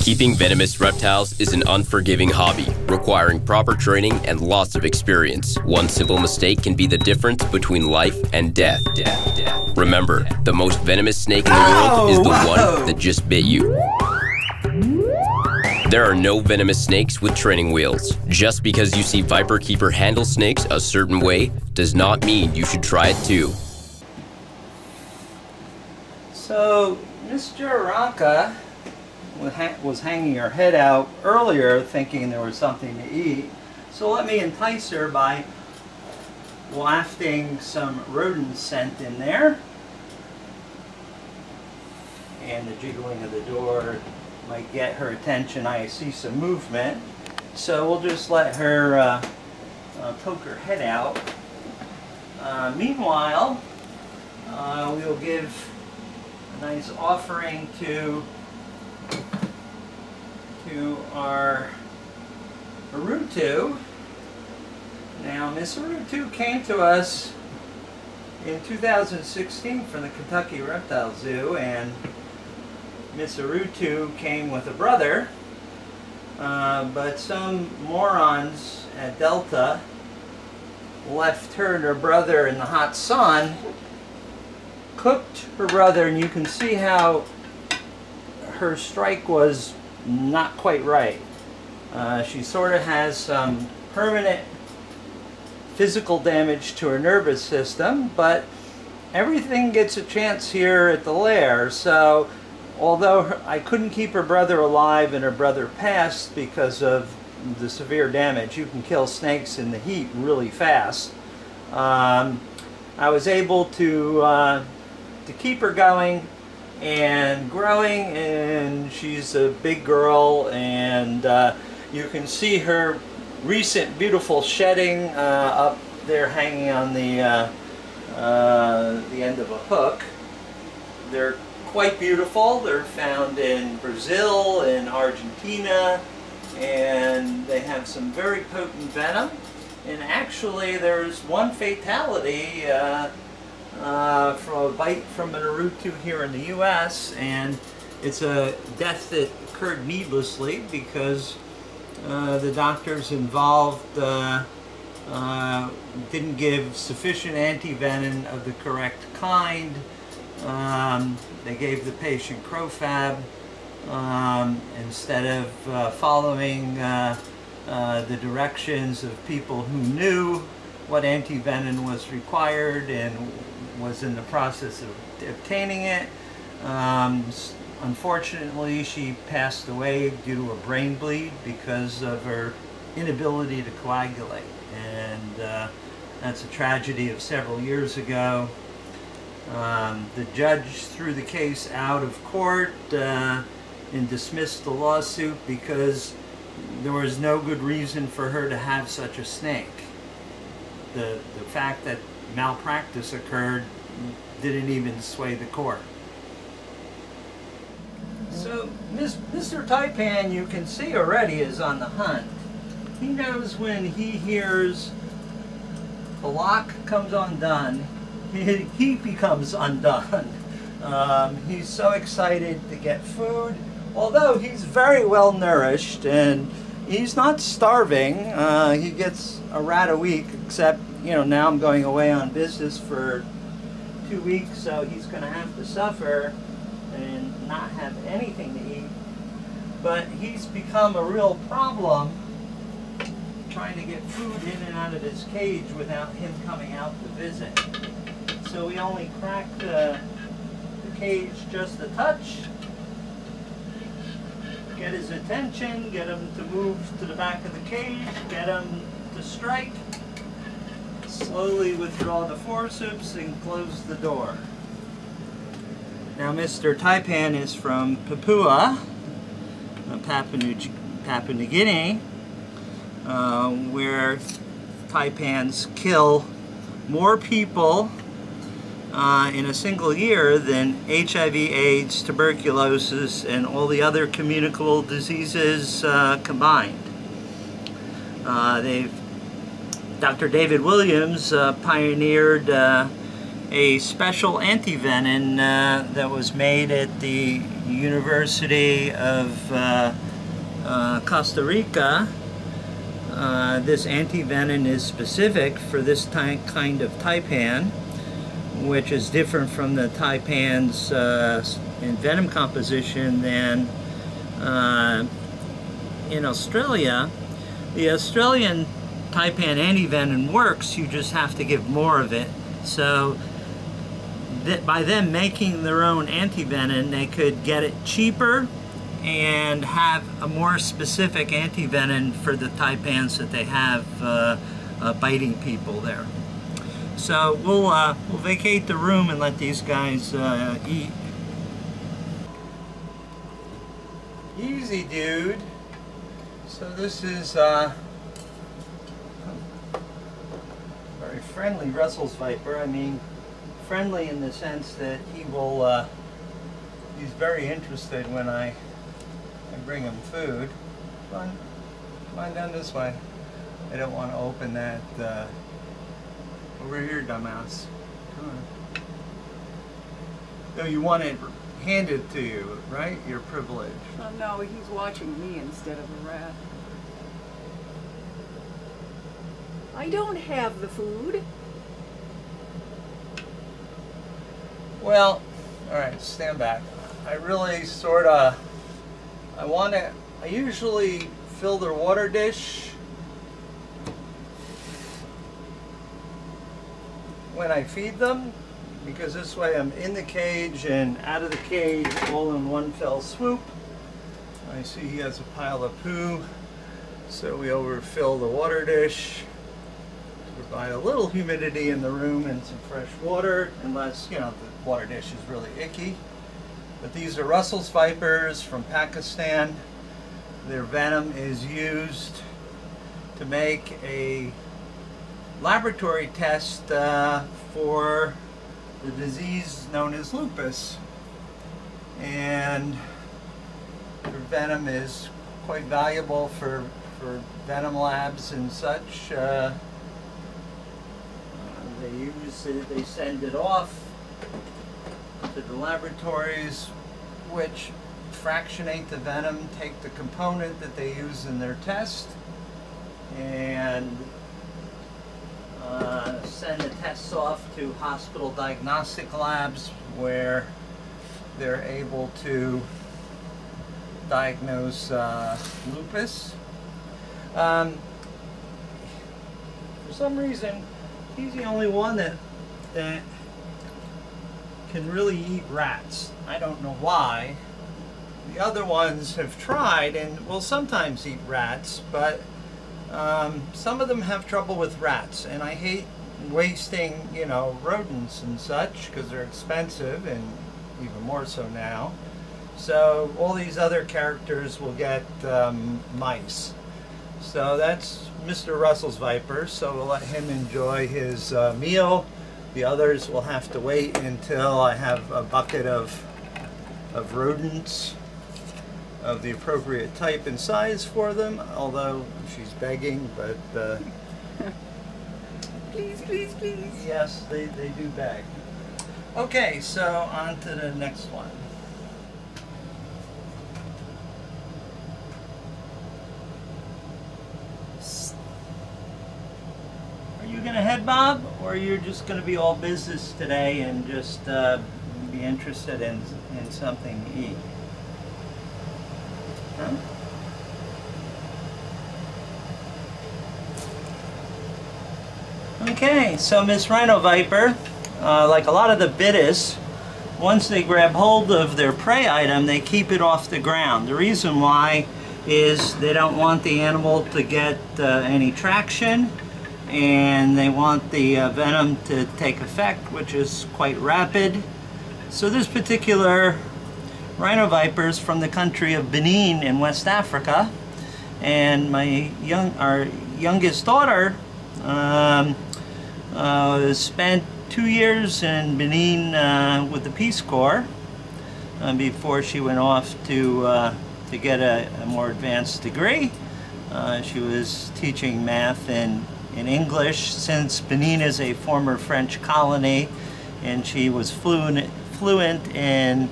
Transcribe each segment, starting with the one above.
Keeping venomous reptiles is an unforgiving hobby, requiring proper training and lots of experience. One simple mistake can be the difference between life and death. Remember, the most venomous snake in the world is the one that just bit you. There are no venomous snakes with training wheels. Just because you see Viperkeeper handle snakes a certain way does not mean you should try it too. So, Mr. Aranka was hanging her head out earlier thinking there was something to eat. So let me entice her by wafting some rodent scent in there. And the jiggling of the door might get her attention. I see some movement. So we'll just let her poke her head out. Meanwhile, we'll give a nice offering to our Urutu. Now, Miss Urutu came to us in 2016 from the Kentucky Reptile Zoo, and Miss Urutu came with a brother, but some morons at Delta left her and her brother in the hot sun, cooked her brother, and you can see how her strike was not quite right. She sort of has some permanent physical damage to her nervous system, but everything gets a chance here at the lair. So although I couldn't keep her brother alive and her brother passed because of the severe damage, you can kill snakes in the heat really fast, I was able to keep her going and growing, and she's a big girl, and you can see her recent beautiful shedding up there hanging on the end of a hook. They're quite beautiful. They're found in Brazil and Argentina, and they have some very potent venom. And actually there's one fatality from a bite from an Urutu here in the US, and it's a death that occurred needlessly because the doctors involved didn't give sufficient antivenom of the correct kind. They gave the patient Crofab instead of following the directions of people who knew what antivenom was required and was in the process of obtaining it. Unfortunately, she passed away due to a brain bleed because of her inability to coagulate, and that's a tragedy of several years ago. The judge threw the case out of court and dismissed the lawsuit because there was no good reason for her to have such a snake. The fact that malpractice occurred didn't even sway the court. So Mr. Taipan, you can see already, is on the hunt. He knows when he hears the lock comes undone, he becomes undone. He's so excited to get food, although he's very well nourished and he's not starving. He gets a rat a week, except, you know, now I'm going away on business for 2 weeks, so he's going to have to suffer and not have anything to eat. But he's become a real problem trying to get food in and out of his cage without him coming out to visit. So we only crack the cage just a touch, get his attention, get him to move to the back of the cage, get him to strike, slowly withdraw the forceps and close the door. Now Mr. Taipan is from Papua, Papua New Guinea, where taipans kill more people in a single year than HIV, AIDS, tuberculosis, and all the other communicable diseases combined. Dr. David Williams pioneered a special antivenom that was made at the University of Costa Rica. This antivenom is specific for this kind of taipan, which is different from the taipans in venom composition than in Australia. The Australian taipan antivenom works, you just have to give more of it. So by them making their own antivenom, they could get it cheaper and have a more specific antivenom for the taipans that they have biting people there. So we'll vacate the room and let these guys eat. Easy, dude. So this is very friendly Russell's Viper. I mean, friendly in the sense that he will, he's very interested when I bring him food. Come on down this way. I don't want to open that, over here, dumbass. Come on. No, you want it handed to you, right? Your privilege. Oh no, he's watching me instead of a rat. I don't have the food. Well, alright, stand back. I really I usually fill their water dish when I feed them, because this way I'm in the cage and out of the cage all in one fell swoop. I see he has a pile of poo, so we overfill the water dish to provide a little humidity in the room and some fresh water, unless, you know, the water dish is really icky. But these are Russell's Vipers from Pakistan. Their venom is used to make a laboratory test for the disease known as lupus. And their venom is quite valuable for venom labs and such. They send it off to the laboratories, which fractionate the venom, take the component that they use in their test, and send the tests off to hospital diagnostic labs where they're able to diagnose lupus. For some reason, he's the only one that can really eat rats. I don't know why. The other ones have tried and will sometimes eat rats, but some of them have trouble with rats, and I hate wasting, you know, rodents and such, because they're expensive, and even more so now. So all these other characters will get mice. So that's Mr. Russell's Viper, so we'll let him enjoy his meal. The others will have to wait until I have a bucket of rodents of the appropriate type and size for them, although she's begging, but Please, please, please. yes, they do beg. Okay, so on to the next one. Are you gonna head, Bob, or you're just gonna be all business today and just be interested in something to eat? Huh? Okay, so Miss Rhino Viper, like a lot of the Bittis, once they grab hold of their prey item, they keep it off the ground. The reason why is they don't want the animal to get any traction, and they want the venom to take effect, which is quite rapid. So this particular Rhino Viper is from the country of Benin in West Africa, and our youngest daughter spent 2 years in Benin with the Peace Corps before she went off to get a more advanced degree. She was teaching math and English, since Benin is a former French colony and she was fluent in,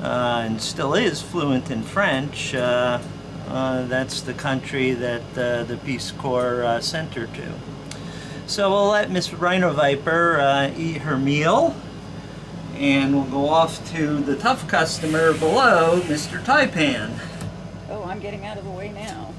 and still is fluent in French. That's the country that the Peace Corps sent her to. So we'll let Miss Rhino Viper eat her meal, and we'll go off to the tough customer below, Mr. Taipan. Oh, I'm getting out of the way now.